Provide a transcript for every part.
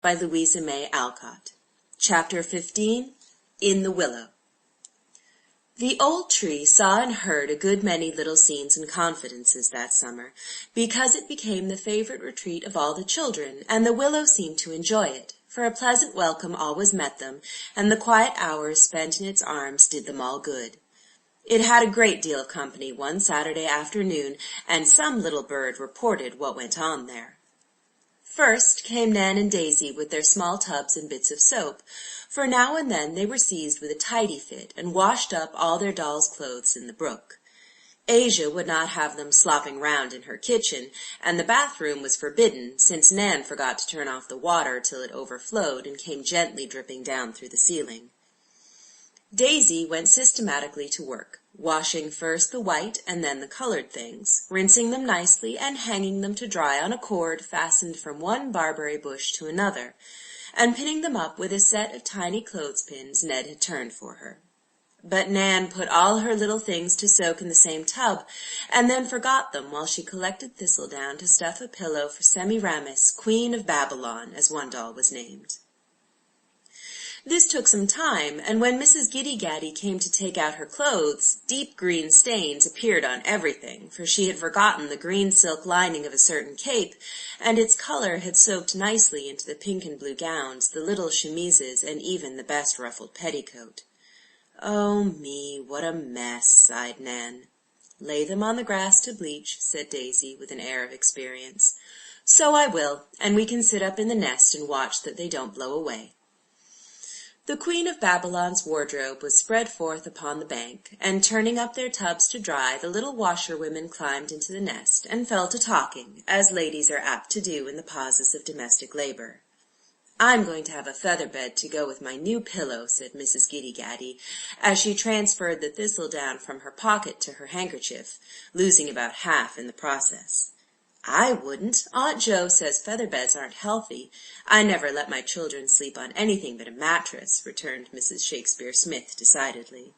by Louisa May Alcott. Chapter 15. In the Willow. The old tree saw and heard a good many little scenes and confidences that summer, because it became the favorite retreat of all the children, and the willow seemed to enjoy it, for a pleasant welcome always met them, and the quiet hours spent in its arms did them all good. It had a great deal of company one Saturday afternoon, and some little bird reported what went on there. First came Nan and Daisy with their small tubs and bits of soap, for now and then they were seized with a tidy fit and washed up all their dolls' clothes in the brook. Asia would not have them slopping round in her kitchen, and the bathroom was forbidden, since Nan forgot to turn off the water till it overflowed and came gently dripping down through the ceiling. Daisy went systematically to work, washing first the white and then the colored things, rinsing them nicely and hanging them to dry on a cord fastened from one barberry bush to another, and pinning them up with a set of tiny clothespins Ned had turned for her. But Nan put all her little things to soak in the same tub, and then forgot them while she collected thistledown to stuff a pillow for Semiramis, Queen of Babylon, as one doll was named. This took some time, and when Mrs. Giddy-Gaddy came to take out her clothes, deep green stains appeared on everything, for she had forgotten the green silk lining of a certain cape, and its color had soaked nicely into the pink and blue gowns, the little chemises, and even the best ruffled petticoat. "Oh, me, what a mess!" sighed Nan. "Lay them on the grass to bleach," said Daisy, with an air of experience. "So I will, and we can sit up in the nest and watch that they don't blow away." The Queen of Babylon's wardrobe was spread forth upon the bank, and turning up their tubs to dry, the little washerwomen climbed into the nest, and fell to talking, as ladies are apt to do in the pauses of domestic labor. "I'm going to have a feather bed to go with my new pillow," said Mrs. Giddy-Gaddy, as she transferred the thistledown from her pocket to her handkerchief, losing about half in the process. "I wouldn't. Aunt Jo says feather beds aren't healthy. I never let my children sleep on anything but a mattress," returned Mrs. Shakespeare Smith decidedly.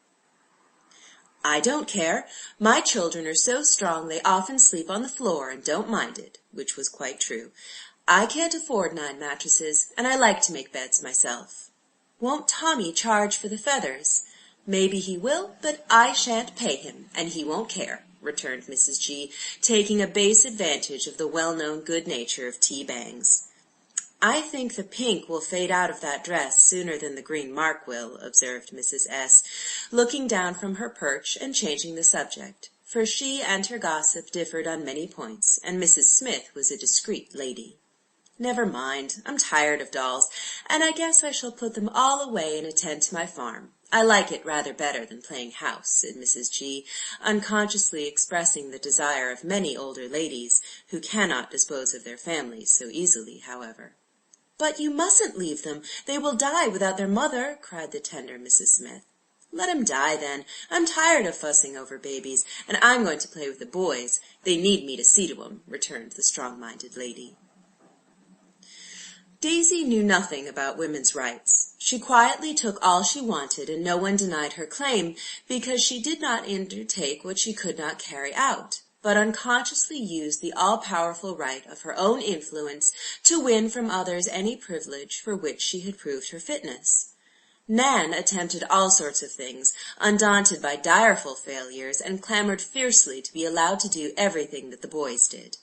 "I don't care. My children are so strong they often sleep on the floor and don't mind it," which was quite true. "I can't afford 9 mattresses, and I like to make beds myself." "Won't Tommy charge for the feathers?" "Maybe he will, but I shan't pay him, and he won't care," returned Mrs. G., taking a base advantage of the well-known good nature of T. Bangs. "I think the pink will fade out of that dress sooner than the green mark will," observed Mrs. S., looking down from her perch and changing the subject, for she and her gossip differed on many points, and Mrs. Smith was a discreet lady. "Never mind. I'm tired of dolls, and I guess I shall put them all away and attend to my farm. I like it rather better than playing house," said Mrs. G., unconsciously expressing the desire of many older ladies, who cannot dispose of their families so easily, however. "But you mustn't leave them. They will die without their mother," cried the tender Mrs. Smith. "Let 'em die, then. I'm tired of fussing over babies, and I'm going to play with the boys. They need me to see to 'em," returned the strong-minded lady. Daisy knew nothing about women's rights. She quietly took all she wanted, and no one denied her claim, because she did not undertake what she could not carry out, but unconsciously used the all-powerful right of her own influence to win from others any privilege for which she had proved her fitness. Nan attempted all sorts of things, undaunted by direful failures, and clamored fiercely to be allowed to do everything that the boys did.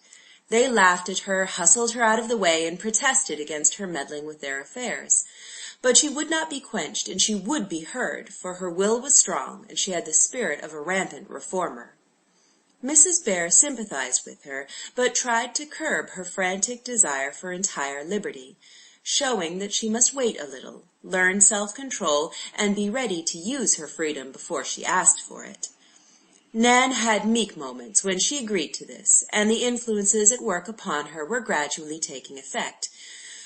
They laughed at her, hustled her out of the way, and protested against her meddling with their affairs. But she would not be quenched, and she would be heard, for her will was strong, and she had the spirit of a rampant reformer. Mrs. Bear sympathized with her, but tried to curb her frantic desire for entire liberty, showing that she must wait a little, learn self-control, and be ready to use her freedom before she asked for it. Nan had meek moments when she agreed to this, and the influences at work upon her were gradually taking effect.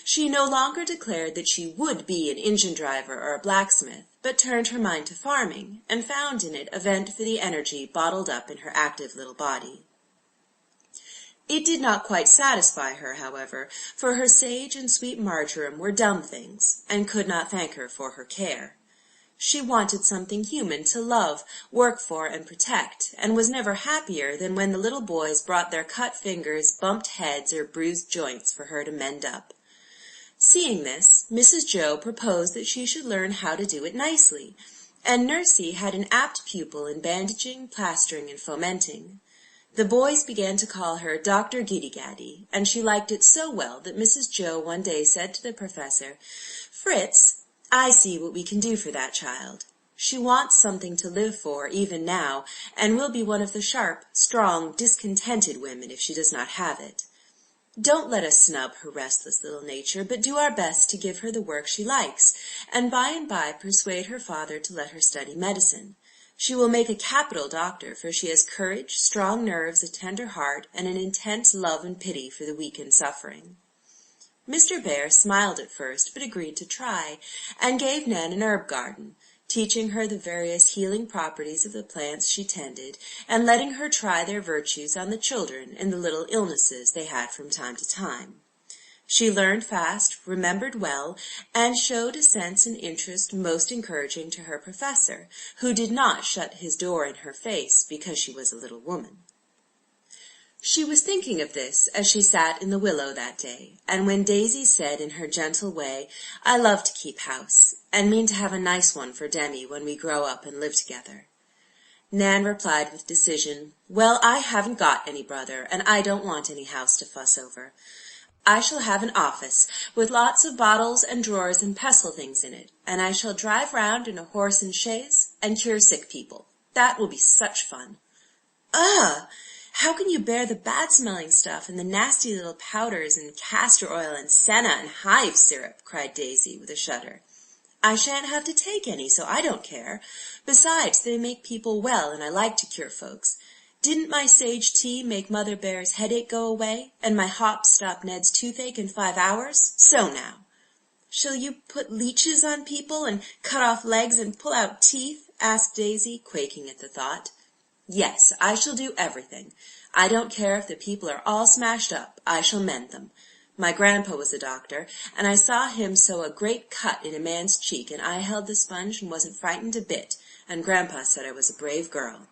She no longer declared that she would be an engine-driver or a blacksmith, but turned her mind to farming, and found in it a vent for the energy bottled up in her active little body. It did not quite satisfy her, however, for her sage and sweet marjoram were dumb things, and could not thank her for her care. She wanted something human to love, work for, and protect, and was never happier than when the little boys brought their cut fingers, bumped heads, or bruised joints for her to mend up. Seeing this, Mrs. Joe proposed that she should learn how to do it nicely, and Nursey had an apt pupil in bandaging, plastering, and fomenting. The boys began to call her Dr. Giddy-Gaddy, and she liked it so well that Mrs. Joe one day said to the professor, "Fritz, I see what we can do for that child. She wants something to live for even now, and will be one of the sharp, strong, discontented women if she does not have it. Don't let us snub her restless little nature, but do our best to give her the work she likes, and by persuade her father to let her study medicine. She will make a capital doctor, for she has courage, strong nerves, a tender heart, and an intense love and pity for the weak and suffering." Mr. Bear smiled at first, but agreed to try, and gave Nan an herb garden, teaching her the various healing properties of the plants she tended, and letting her try their virtues on the children and the little illnesses they had from time to time. She learned fast, remembered well, and showed a sense and interest most encouraging to her professor, who did not shut his door in her face because she was a little woman. She was thinking of this as she sat in the willow that day, and when Daisy said in her gentle way, "I love to keep house, and mean to have a nice one for Demi when we grow up and live together," Nan replied with decision, "Well, I haven't got any brother, and I don't want any house to fuss over. I shall have an office, with lots of bottles and drawers and pestle things in it, and I shall drive round in a horse and chaise, and cure sick people. That will be such fun." "Ugh! How can you bear the bad-smelling stuff and the nasty little powders and castor oil and senna and hive syrup?" cried Daisy, with a shudder. "I shan't have to take any, so I don't care. Besides, they make people well, and I like to cure folks. Didn't my sage tea make Mother Bear's headache go away, and my hops stop Ned's toothache in 5 hours? So now." "Shall you put leeches on people, and cut off legs, and pull out teeth?" asked Daisy, quaking at the thought. "Yes, I shall do everything. I don't care if the people are all smashed up. I shall mend them. My grandpa was a doctor, and I saw him sew a great cut in a man's cheek, and I held the sponge and wasn't frightened a bit, and grandpa said I was a brave girl."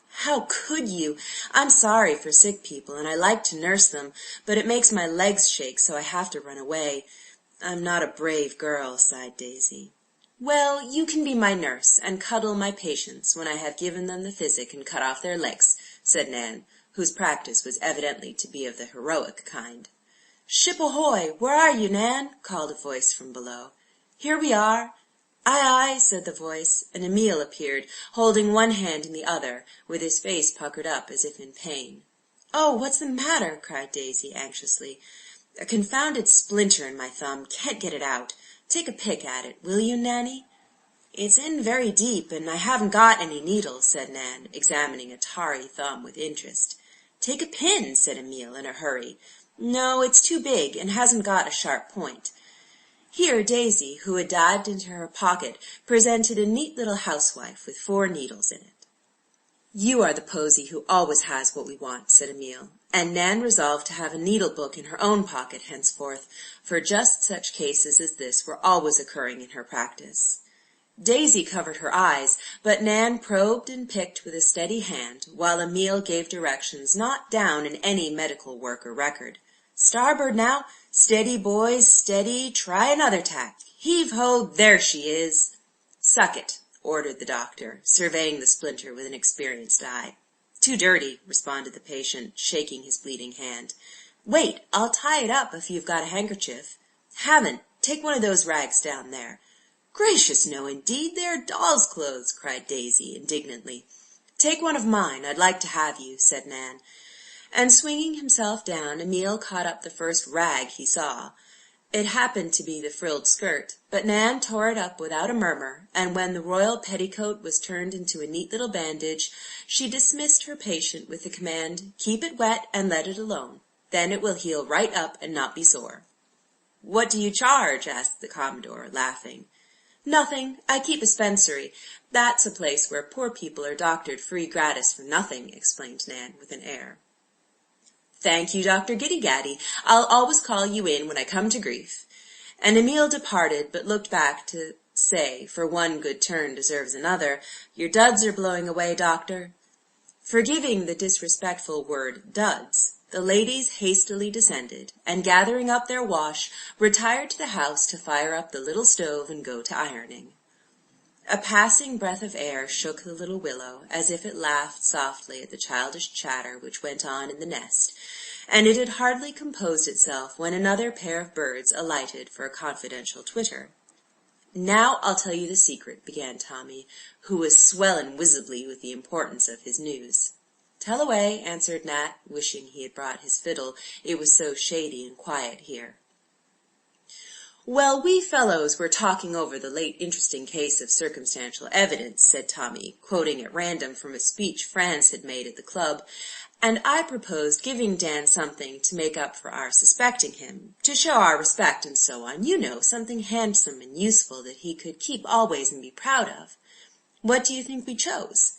"How could you? I'm sorry for sick people, and I like to nurse them, but it makes my legs shake, so I have to run away. I'm not a brave girl," sighed Daisy. "Well, you can be my nurse, and cuddle my patients when I have given them the physic and cut off their legs," said Nan, whose practice was evidently to be of the heroic kind. "Ship ahoy! Where are you, Nan?" called a voice from below. "Here we are." "Aye, aye," said the voice, and Emile appeared, holding one hand in the other, with his face puckered up as if in pain. "Oh, what's the matter?" cried Daisy anxiously. "A confounded splinter in my thumb. Can't get it out. Take a pick at it, will you, Nanny?" "It's in very deep, and I haven't got any needles," said Nan, examining a tarry thumb with interest. "Take a pin," said Emile in a hurry. "No, it's too big, and hasn't got a sharp point." Here Daisy, who had dived into her pocket, presented a neat little housewife with 4 needles in it. "You are the posy who always has what we want," said Emile, and Nan resolved to have a needle-book in her own pocket henceforth, for just such cases as this were always occurring in her practice. Daisy covered her eyes, but Nan probed and picked with a steady hand, while Emile gave directions not down in any medical work or record. "Starboard now! Steady, boys, steady! Try another tack! Heave-ho! There she is!" "Suck it," ordered the doctor, surveying the splinter with an experienced eye. "Too dirty," responded the patient, shaking his bleeding hand. "Wait, I'll tie it up if you've got a handkerchief." "Haven't. Take one of those rags down there." "Gracious, no, indeed, they are doll's clothes," cried Daisy indignantly. "Take one of mine. I'd like to have you," said Nan. And swinging himself down, Emile caught up the first rag he saw. It happened to be the frilled skirt, but Nan tore it up without a murmur, and when the royal petticoat was turned into a neat little bandage, she dismissed her patient with the command, "Keep it wet and let it alone. Then it will heal right up and not be sore." "What do you charge?" asked the Commodore, laughing. "Nothing. I keep a dispensary. That's a place where poor people are doctored free gratis for nothing," explained Nan with an air. "Thank you, Dr. Giddy-Gaddy. I'll always call you in when I come to grief." And Emile departed, but looked back to say, for one good turn deserves another, "Your duds are blowing away, doctor." Forgiving the disrespectful word duds, the ladies hastily descended, and gathering up their wash, retired to the house to fire up the little stove and go to ironing. A passing breath of air shook the little willow, as if it laughed softly at the childish chatter which went on in the nest, and it had hardly composed itself when another pair of birds alighted for a confidential twitter. "Now I'll tell you the secret," began Tommy, who was swelling visibly with the importance of his news. "Tell away," answered Nat, wishing he had brought his fiddle, it was so shady and quiet here. "Well, we fellows were talking over the late interesting case of circumstantial evidence," said Tommy, quoting at random from a speech Franz had made at the club, "and I proposed giving Dan something to make up for our suspecting him, to show our respect and so on, you know, something handsome and useful that he could keep always and be proud of. What do you think we chose?"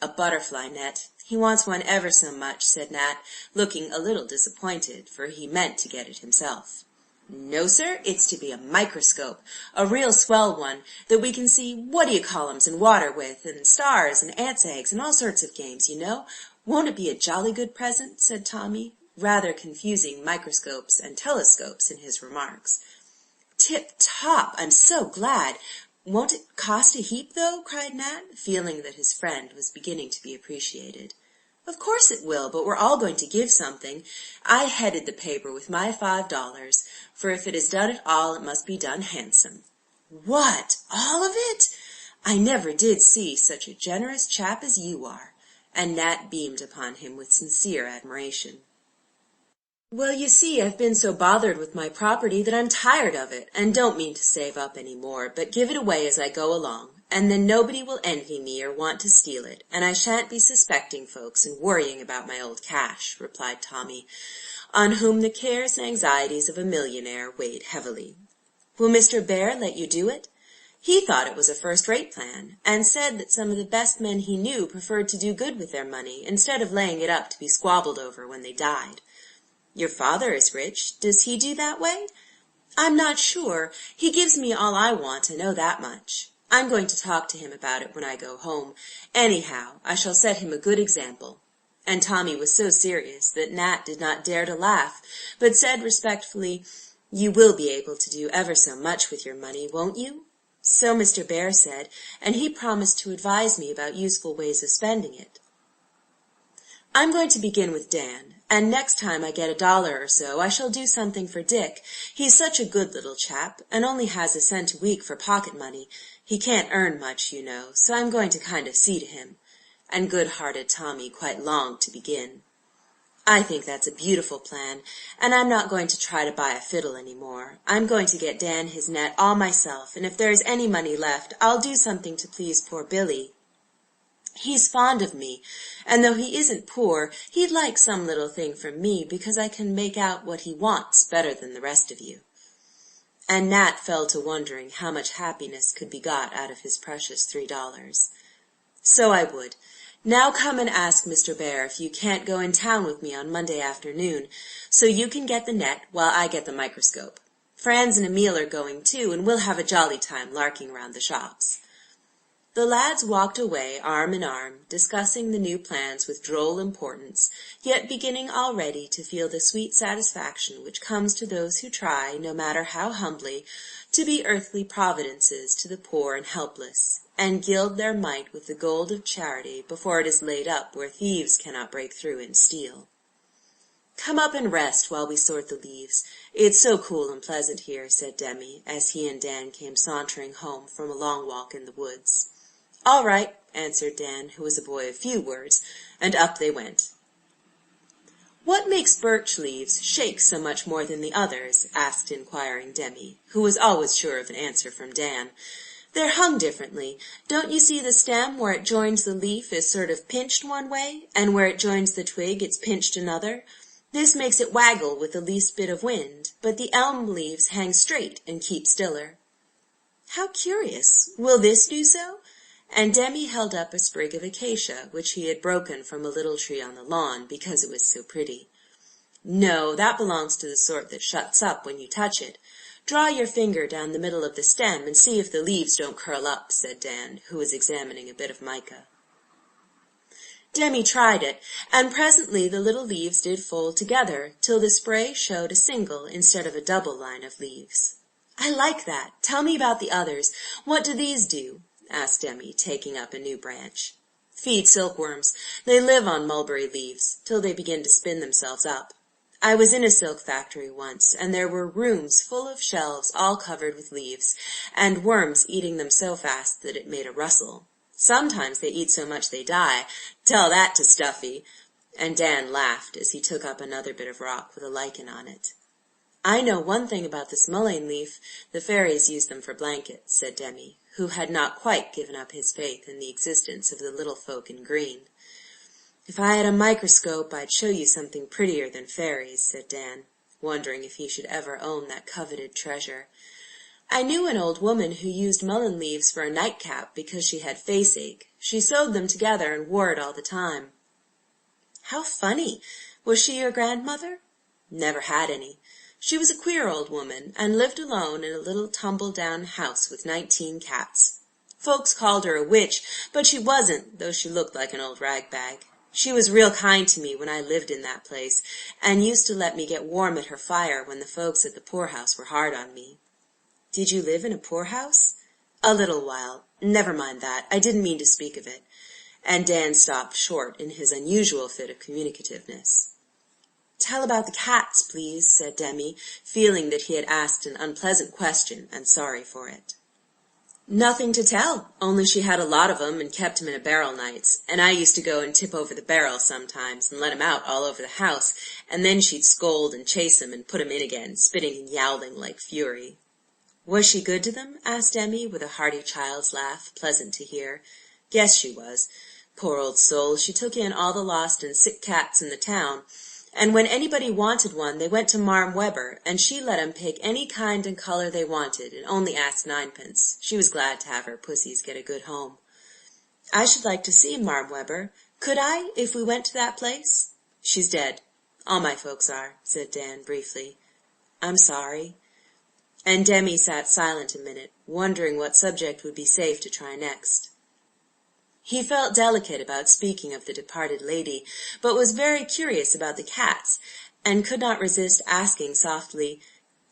"A butterfly net. He wants one ever so much," said Nat, looking a little disappointed, for he meant to get it himself. "No, sir, it's to be a microscope, a real swell one, that we can see what-d'ye-call-ems in water with, and stars and ants' eggs and all sorts of games, you know. Won't it be a jolly good present?" said Tommy, rather confusing microscopes and telescopes in his remarks. "Tip-top! I'm so glad! Won't it cost a heap, though?" cried Nat, feeling that his friend was beginning to be appreciated. "Of course it will, but we're all going to give something. I headed the paper with my $5, for if it is done at all, it must be done handsome." "What! All of it? I never did see such a generous chap as you are," and Nat beamed upon him with sincere admiration. "Well, you see, I've been so bothered with my property that I'm tired of it, and don't mean to save up any more, but give it away as I go along, and then nobody will envy me or want to steal it, and I shan't be suspecting folks and worrying about my old cash," replied Tommy, on whom the cares and anxieties of a millionaire weighed heavily. "Will Mr. Bear let you do it? He thought it was a first-rate plan, and said that some of the best men he knew preferred to do good with their money instead of laying it up to be squabbled over when they died. Your father is rich. Does he do that way?" "I'm not sure. He gives me all I want, I know that much. I'm going to talk to him about it when I go home. Anyhow, I shall set him a good example." And Tommy was so serious that Nat did not dare to laugh, but said respectfully, "You will be able to do ever so much with your money, won't you?" "So Mr. Bear said, and he promised to advise me about useful ways of spending it." "I'm going to begin with Dan, and next time I get $1 or so I shall do something for Dick. He's such a good little chap, and only has a cent a week for pocket money. He can't earn much, you know, so I'm going to kind of see to him." And good-hearted Tommy quite longed to begin. "I think that's a beautiful plan, and I'm not going to try to buy a fiddle any more. I'm going to get Dan his net all myself, and if there is any money left, I'll do something to please poor Billy. He's fond of me, and though he isn't poor, he'd like some little thing from me, because I can make out what he wants better than the rest of you." And Nat fell to wondering how much happiness could be got out of his precious $3. "So I would. Now come and ask Mr. Bear if you can't go in town with me on Monday afternoon, so you can get the net while I get the microscope. Franz and Emil are going too, and we'll have a jolly time larking round the shops." The lads walked away arm in arm, discussing the new plans with droll importance, yet beginning already to feel the sweet satisfaction which comes to those who try, no matter how humbly, to be earthly providences to the poor and helpless, and gild their mite with the gold of charity before it is laid up where thieves cannot break through and steal. "Come up and rest while we sort the leaves. It's so cool and pleasant here," said Demi, as he and Dan came sauntering home from a long walk in the woods. "All right," answered Dan, who was a boy of few words, and up they went. "What makes birch leaves shake so much more than the others?" asked inquiring Demi, who was always sure of an answer from Dan. "They're hung differently. Don't you see the stem where it joins the leaf is sort of pinched one way, and where it joins the twig it's pinched another? This makes it waggle with the least bit of wind, but the elm leaves hang straight and keep stiller." "How curious! Will this do so?" And Demi held up a sprig of acacia, which he had broken from a little tree on the lawn, because it was so pretty. "No, that belongs to the sort that shuts up when you touch it. Draw your finger down the middle of the stem and see if the leaves don't curl up," said Dan, who was examining a bit of mica. Demi tried it, and presently the little leaves did fold together, till the spray showed a single instead of a double line of leaves. "I like that. Tell me about the others. What do these do?" asked Demi, taking up a new branch. "Feed silkworms. They live on mulberry leaves, till they begin to spin themselves up. I was in a silk factory once, and there were rooms full of shelves all covered with leaves, and worms eating them so fast that it made a rustle. Sometimes they eat so much they die. Tell that to Stuffy." And Dan laughed as he took up another bit of rock with a lichen on it. "I know one thing about this mullein leaf. The fairies use them for blankets," said Demi, who had not quite given up his faith in the existence of the little folk in green. "If I had a microscope, I'd show you something prettier than fairies," said Dan, wondering if he should ever own that coveted treasure. "I knew an old woman who used mullein leaves for a nightcap because she had face-ache. She sewed them together and wore it all the time." "How funny! Was she your grandmother?" "Never had any. She was a queer old woman, and lived alone in a little tumble-down house with 19 cats. Folks called her a witch, but she wasn't, though she looked like an old rag-bag. She was real kind to me when I lived in that place, and used to let me get warm at her fire when the folks at the poorhouse were hard on me." "Did you live in a poorhouse?" "A little while. Never mind that. I didn't mean to speak of it." And Dan stopped short in his unusual fit of communicativeness. "Tell about the cats, please," said Demi, feeling that he had asked an unpleasant question and sorry for it. "Nothing to tell, only she had a lot of 'em and kept 'em in a barrel nights, and I used to go and tip over the barrel sometimes and let 'em out all over the house, and then she'd scold and chase 'em and put 'em in again, spitting and yowling like fury." "Was she good to them?" asked Demi, with a hearty child's laugh, pleasant to hear. "Yes, she was. Poor old soul, she took in all the lost and sick cats in the town, and when anybody wanted one they went to Marm Weber, and she let 'em pick any kind and color they wanted, and only asked 9d. She was glad to have her pussies get a good home." "I should like to see Marm Weber. Could I, if we went to that place?" "She's dead. All my folks are," said Dan briefly. "I'm sorry." And Demi sat silent a minute, wondering what subject would be safe to try next. He felt delicate about speaking of the departed lady, but was very curious about the cats, and could not resist asking softly,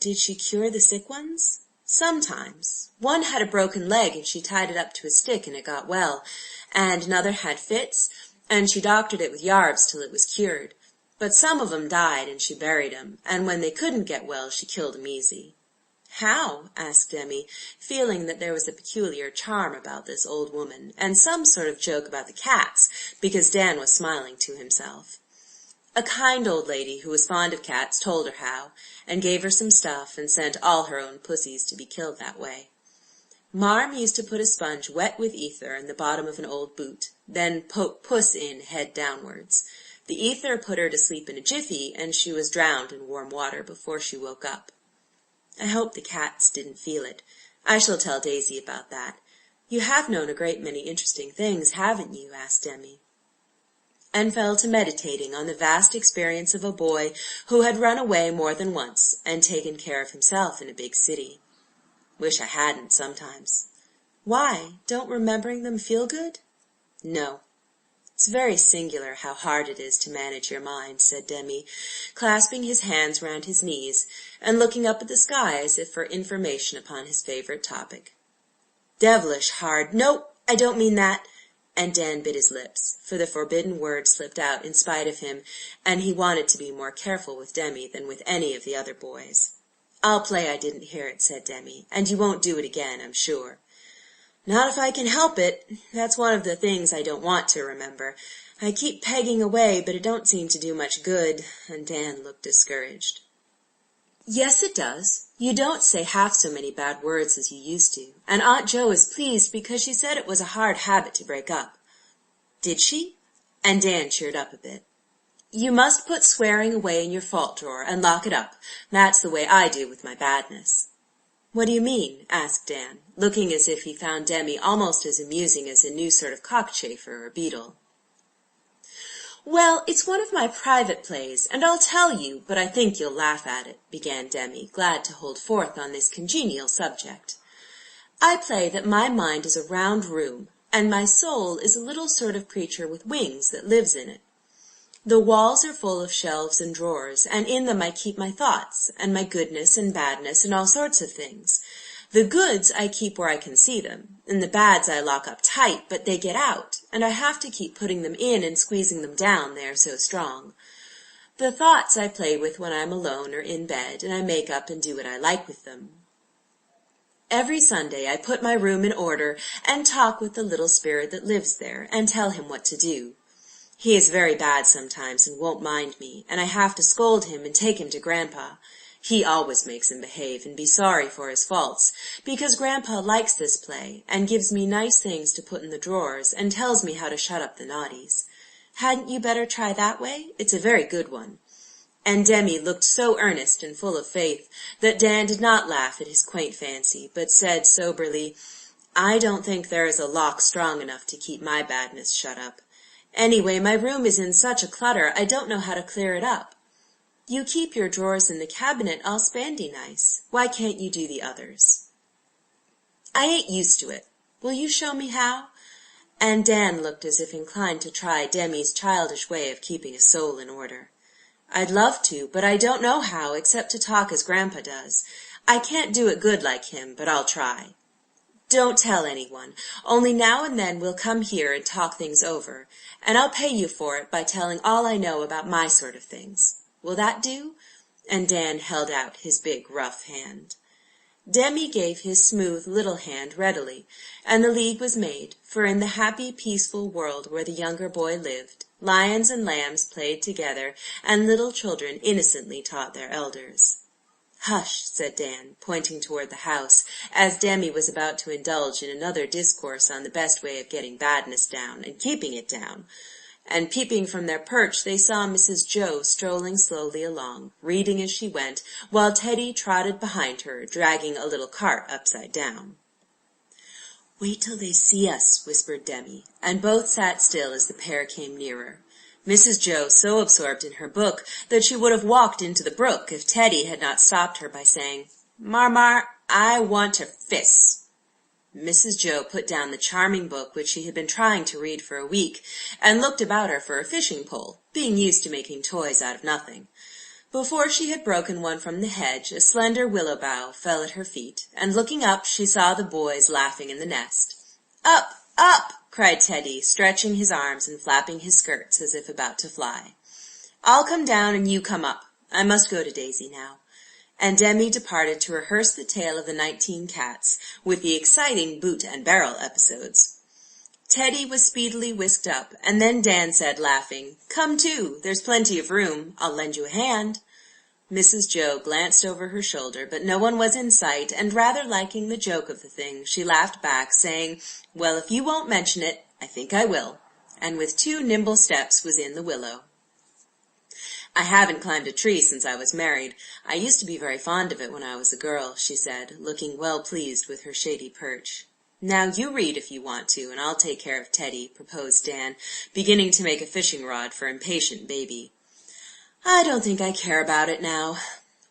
"Did she cure the sick ones?" "Sometimes. One had a broken leg, and she tied it up to a stick, and it got well, and another had fits, and she doctored it with yarbs till it was cured. But some of 'em died, and she buried 'em, and when they couldn't get well she killed 'em easy." "How?" asked Demi, feeling that there was a peculiar charm about this old woman, and some sort of joke about the cats, because Dan was smiling to himself. "A kind old lady who was fond of cats told her how, and gave her some stuff, and sent all her own pussies to be killed that way. Marm used to put a sponge wet with ether in the bottom of an old boot, then poke puss in head downwards. The ether put her to sleep in a jiffy, and she was drowned in warm water before she woke up. I hope the cats didn't feel it. I shall tell Daisy about that. You have known a great many interesting things, haven't you?" asked Demi, and fell to meditating on the vast experience of a boy who had run away more than once and taken care of himself in a big city. "Wish I hadn't sometimes." "Why? Don't remembering them feel good?" "No. It's very singular how hard it is to manage your mind," said Demi, clasping his hands round his knees, and looking up at the sky as if for information upon his favourite topic. "Devilish hard. No, I don't mean that." And Dan bit his lips, for the forbidden word slipped out in spite of him, and he wanted to be more careful with Demi than with any of the other boys. "I'll play I didn't hear it," said Demi, "and you won't do it again, I'm sure." "Not if I can help it. That's one of the things I don't want to remember. I keep pegging away, but it don't seem to do much good," and Dan looked discouraged. "Yes, it does. You don't say half so many bad words as you used to, and Aunt Jo is pleased because she said it was a hard habit to break up." "Did she?" And Dan cheered up a bit. "You must put swearing away in your fault drawer and lock it up. That's the way I do with my badness." "What do you mean?" asked Dan, looking as if he found Demi almost as amusing as a new sort of cockchafer or beetle. "Well, it's one of my private plays, and I'll tell you, but I think you'll laugh at it," began Demi, glad to hold forth on this congenial subject. "I play that my mind is a round room, and my soul is a little sort of creature with wings that lives in it. The walls are full of shelves and drawers, and in them I keep my thoughts, and my goodness and badness, and all sorts of things. The goods I keep where I can see them, and the bads I lock up tight, but they get out, and I have to keep putting them in and squeezing them down, they are so strong. The thoughts I play with when I'm alone or in bed, and I make up and do what I like with them. Every Sunday I put my room in order and talk with the little spirit that lives there, and tell him what to do. He is very bad sometimes and won't mind me, and I have to scold him and take him to Grandpa. He always makes him behave and be sorry for his faults, because Grandpa likes this play, and gives me nice things to put in the drawers, and tells me how to shut up the naughties. Hadn't you better try that way? It's a very good one. And Demi looked so earnest and full of faith that Dan did not laugh at his quaint fancy, but said soberly, "I don't think there is a lock strong enough to keep my badness shut up. Anyway, my room is in such a clutter I don't know how to clear it up. You keep your drawers in the cabinet all spandy nice. Why can't you do the others?" "I ain't used to it. Will you show me how?" And Dan looked as if inclined to try Demi's childish way of keeping a soul in order. "I'd love to, but I don't know how except to talk as Grandpa does. I can't do it good like him, but I'll try. Don't tell anyone, only now and then we'll come here and talk things over, and I'll pay you for it by telling all I know about my sort of things. Will that do?" And Dan held out his big, rough hand. Demi gave his smooth little hand readily, and the league was made, for in the happy, peaceful world where the younger boy lived, lions and lambs played together, and little children innocently taught their elders. "Hush," said Dan, pointing toward the house, as Demi was about to indulge in another discourse on the best way of getting badness down and keeping it down. And peeping from their perch, they saw Mrs. Joe strolling slowly along, reading as she went, while Teddy trotted behind her, dragging a little cart upside down. "Wait till they see us," whispered Demi, and both sat still as the pair came nearer. Mrs. Joe so absorbed in her book that she would have walked into the brook if Teddy had not stopped her by saying, "Mar, I want to fiss." Mrs. Joe put down the charming book which she had been trying to read for a week, and looked about her for a fishing pole, being used to making toys out of nothing. Before she had broken one from the hedge, a slender willow bough fell at her feet, and looking up she saw the boys laughing in the nest. "Up, up!" cried Teddy, stretching his arms and flapping his skirts as if about to fly. "I'll come down and you come up. I must go to Daisy now." And Demi departed to rehearse the tale of the 19 cats, with the exciting boot and barrel episodes. Teddy was speedily whisked up, and then Dan said, laughing, "Come too, there's plenty of room. I'll lend you a hand." Mrs. Joe glanced over her shoulder, but no one was in sight, and rather liking the joke of the thing, she laughed back, saying, "Well, if you won't mention it, I think I will," and with 2 nimble steps was in the willow. "I haven't climbed a tree since I was married. I used to be very fond of it when I was a girl," she said, looking well pleased with her shady perch. "Now you read if you want to, and I'll take care of Teddy," proposed Dan, beginning to make a fishing rod for impatient baby. "I don't think I care about it now.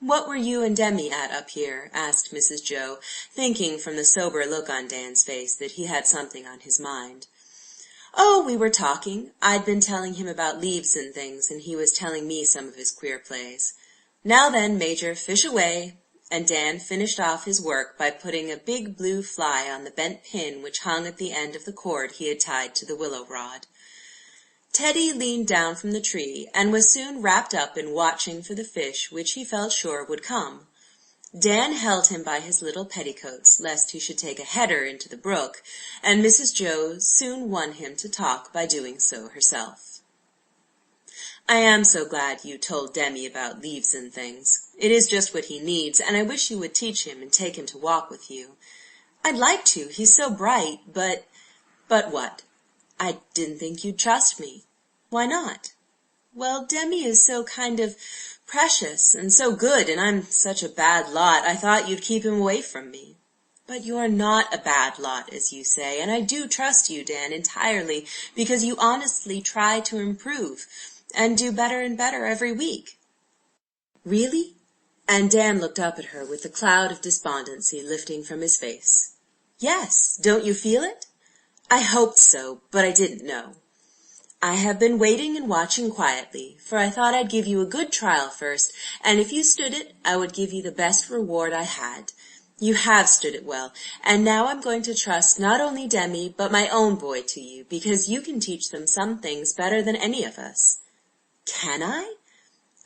What were you and Demi at up here?" asked Mrs. Joe, thinking from the sober look on Dan's face that he had something on his mind. "Oh, we were talking. I'd been telling him about leaves and things, and he was telling me some of his queer plays. Now then, Major, fish away." And Dan finished off his work by putting a big blue fly on the bent pin which hung at the end of the cord he had tied to the willow rod. Teddy leaned down from the tree, and was soon wrapped up in watching for the fish which he felt sure would come. Dan held him by his little petticoats, lest he should take a header into the brook, and Mrs. Joe soon won him to talk by doing so herself. "I am so glad you told Demi about leaves and things. It is just what he needs, and I wish you would teach him and take him to walk with you." "I'd like to, he's so bright, but—" "But what?" "I didn't think you'd trust me." "Why not?" "Well, Demi is so kind of precious and so good, and I'm such a bad lot, I thought you'd keep him away from me." "But you're not a bad lot, as you say, and I do trust you, Dan, entirely, because you honestly try to improve, and do better and better every week." "Really?" And Dan looked up at her with the cloud of despondency lifting from his face. "Yes, don't you feel it?" I hoped so, but I didn't know. I have been waiting and watching quietly, for I thought I'd give you a good trial first, and if you stood it, I would give you the best reward I had. You have stood it well, and now I'm going to trust not only Demi, but my own boy to you, because you can teach them some things better than any of us. Can I?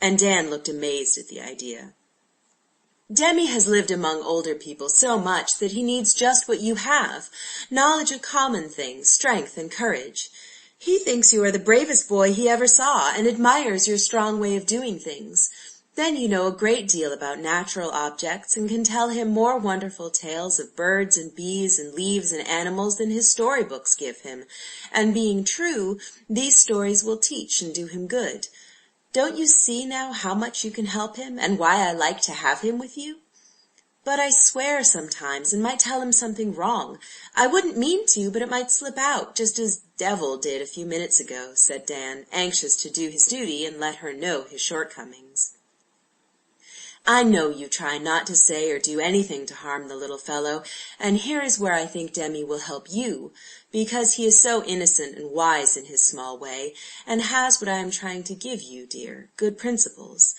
And Dan looked amazed at the idea. Demi has lived among older people so much that he needs just what you have, knowledge of common things, strength and courage. He thinks you are the bravest boy he ever saw, and admires your strong way of doing things. Then you know a great deal about natural objects, and can tell him more wonderful tales of birds and bees and leaves and animals than his storybooks give him, and being true, these stories will teach and do him good. Don't you see now how much you can help him, and why I like to have him with you? But I swear sometimes, and might tell him something wrong. I wouldn't mean to, but it might slip out, just as Devil did a few minutes ago, said Dan, anxious to do his duty and let her know his shortcomings. I know you try not to say or do anything to harm the little fellow, and here is where I think Demi will help you, because he is so innocent and wise in his small way, and has what I am trying to give you, dear, good principles.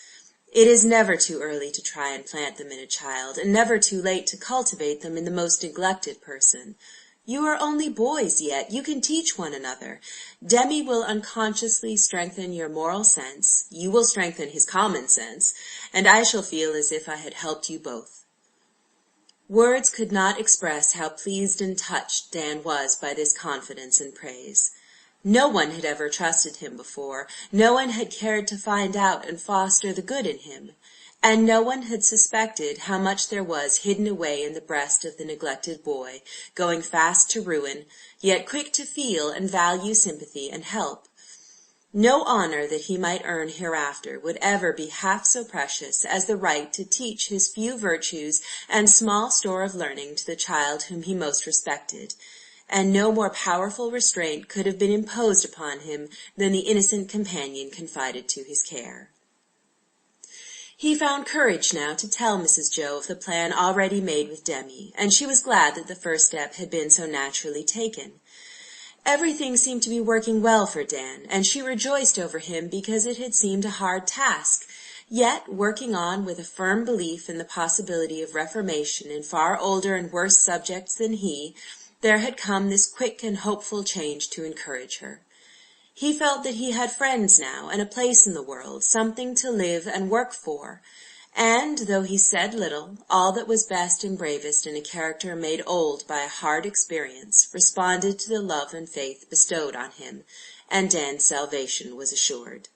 It is never too early to try and plant them in a child, and never too late to cultivate them in the most neglected person. You are only boys yet. You can teach one another. Demi will unconsciously strengthen your moral sense. You will strengthen his common sense, and I shall feel as if I had helped you both. Words could not express how pleased and touched Dan was by this confidence and praise. No one had ever trusted him before. No one had cared to find out and foster the good in him. And no one had suspected how much there was hidden away in the breast of the neglected boy, going fast to ruin, yet quick to feel and value sympathy and help. No honor that he might earn hereafter would ever be half so precious as the right to teach his few virtues and small store of learning to the child whom he most respected, and no more powerful restraint could have been imposed upon him than the innocent companion confided to his care. He found courage now to tell Mrs. Joe of the plan already made with Demi, and she was glad that the first step had been so naturally taken. Everything seemed to be working well for Dan, and she rejoiced over him because it had seemed a hard task, yet working on with a firm belief in the possibility of reformation in far older and worse subjects than he, there had come this quick and hopeful change to encourage her. He felt that he had friends now, and a place in the world, something to live and work for, and, though he said little, all that was best and bravest in a character made old by a hard experience responded to the love and faith bestowed on him, and Dan's salvation was assured.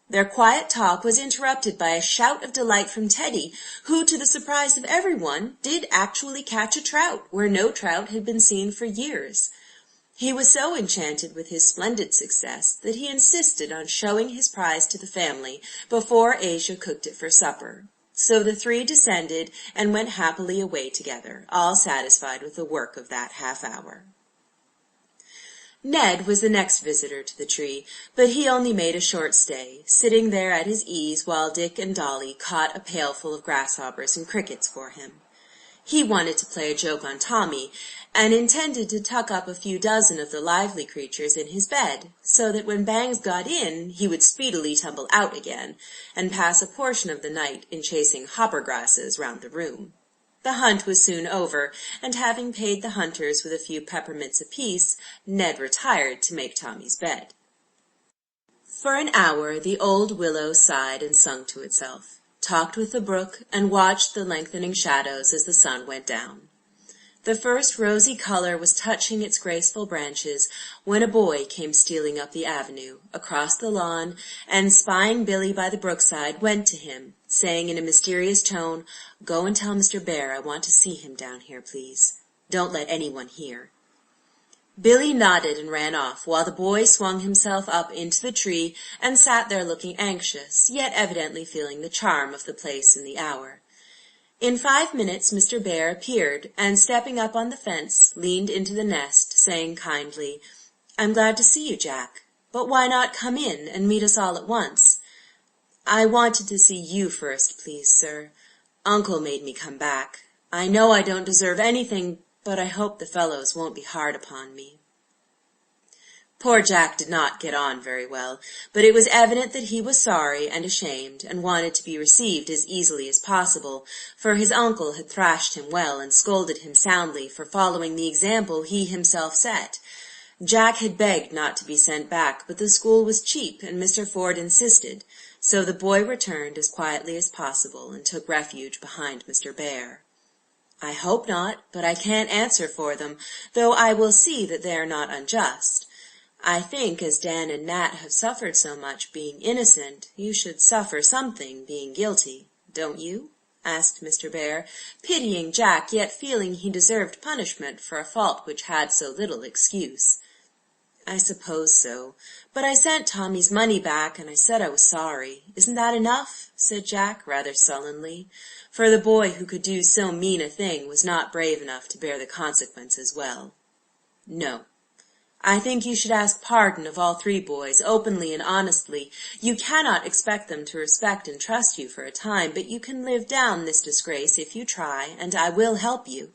Their quiet talk was interrupted by a shout of delight from Teddy, who, to the surprise of everyone, did actually catch a trout where no trout had been seen for years. He was so enchanted with his splendid success that he insisted on showing his prize to the family before Asia cooked it for supper. So the three descended and went happily away together, all satisfied with the work of that half-hour. Ned was the next visitor to the tree, but he only made a short stay, sitting there at his ease while Dick and Dolly caught a pailful of grasshoppers and crickets for him. He wanted to play a joke on Tommy, and intended to tuck up a few dozen of the lively creatures in his bed, so that when Bangs got in he would speedily tumble out again, and pass a portion of the night in chasing hoppergrasses round the room. The hunt was soon over, and having paid the hunters with a few peppermints apiece, Ned retired to make Tommy's bed. For an hour the old willow sighed and sung to itself, talked with the brook, and watched the lengthening shadows as the sun went down. The first rosy color was touching its graceful branches when a boy came stealing up the avenue, across the lawn, and spying Billy by the brookside, went to him, saying in a mysterious tone, "Go and tell Mr. Bear I want to see him down here, please. Don't let anyone hear." Billy nodded and ran off, while the boy swung himself up into the tree and sat there looking anxious, yet evidently feeling the charm of the place and the hour. In 5 minutes Mr. Bear appeared, and stepping up on the fence, leaned into the nest, saying kindly, "I'm glad to see you, Jack, but why not come in and meet us all at once?" "I wanted to see you first, please, sir. Uncle made me come back. I know I don't deserve anything, but I hope the fellows won't be hard upon me." Poor Jack did not get on very well, but it was evident that he was sorry and ashamed, and wanted to be received as easily as possible, for his uncle had thrashed him well and scolded him soundly for following the example he himself set. Jack had begged not to be sent back, but the school was cheap, and Mr. Ford insisted, so the boy returned as quietly as possible and took refuge behind Mr. Bear. "I hope not, but I can't answer for them, though I will see that they are not unjust. I think as Dan and Nat have suffered so much being innocent, you should suffer something being guilty, don't you?" asked Mr. Bear, pitying Jack, yet feeling he deserved punishment for a fault which had so little excuse. "I suppose so, but I sent Tommy's money back, and I said I was sorry. Isn't that enough?" said Jack, rather sullenly, for the boy who could do so mean a thing was not brave enough to bear the consequences well. "No. I think you should ask pardon of all three boys, openly and honestly. You cannot expect them to respect and trust you for a time, but you can live down this disgrace if you try, and I will help you.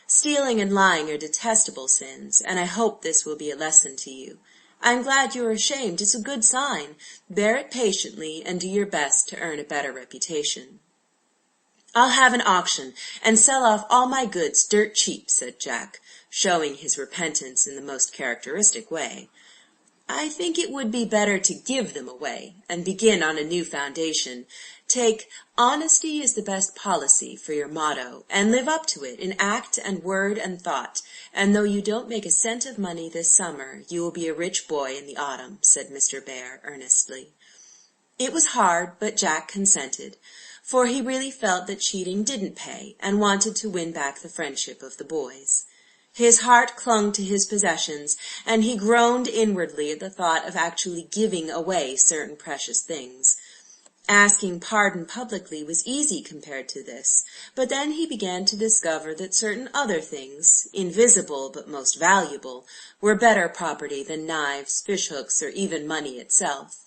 Stealing and lying are detestable sins, and I hope this will be a lesson to you. I'm glad you are ashamed. It's a good sign. Bear it patiently, and do your best to earn a better reputation." "I'll have an auction, and sell off all my goods dirt cheap," said Jack, showing his repentance in the most characteristic way. "I think it would be better to give them away, and begin on a new foundation. Take 'Honesty is the best policy' for your motto, and live up to it in act and word and thought, and though you don't make a cent of money this summer, you will be a rich boy in the autumn," said Mr. Bear earnestly. It was hard, but Jack consented, for he really felt that cheating didn't pay, and wanted to win back the friendship of the boys. His heart clung to his possessions, and he groaned inwardly at the thought of actually giving away certain precious things. Asking pardon publicly was easy compared to this, but then he began to discover that certain other things, invisible but most valuable, were better property than knives, fishhooks, or even money itself.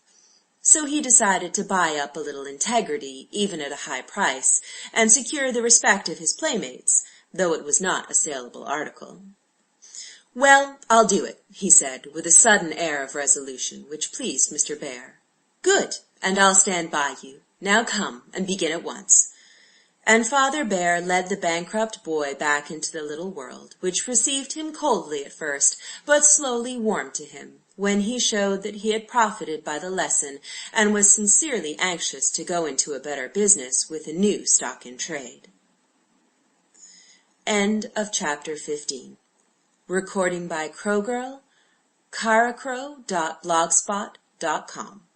So he decided to buy up a little integrity, even at a high price, and secure the respect of his playmates, though it was not a saleable article. "Well, I'll do it," he said, with a sudden air of resolution, which pleased Mr. Bear. "Good, and I'll stand by you. Now come, and begin at once." And Father Bear led the bankrupt boy back into the little world, which received him coldly at first, but slowly warmed to him, when he showed that he had profited by the lesson, and was sincerely anxious to go into a better business with a new stock in trade. End of chapter 15. Recording by Crowgirl, caracrow.blogspot.com.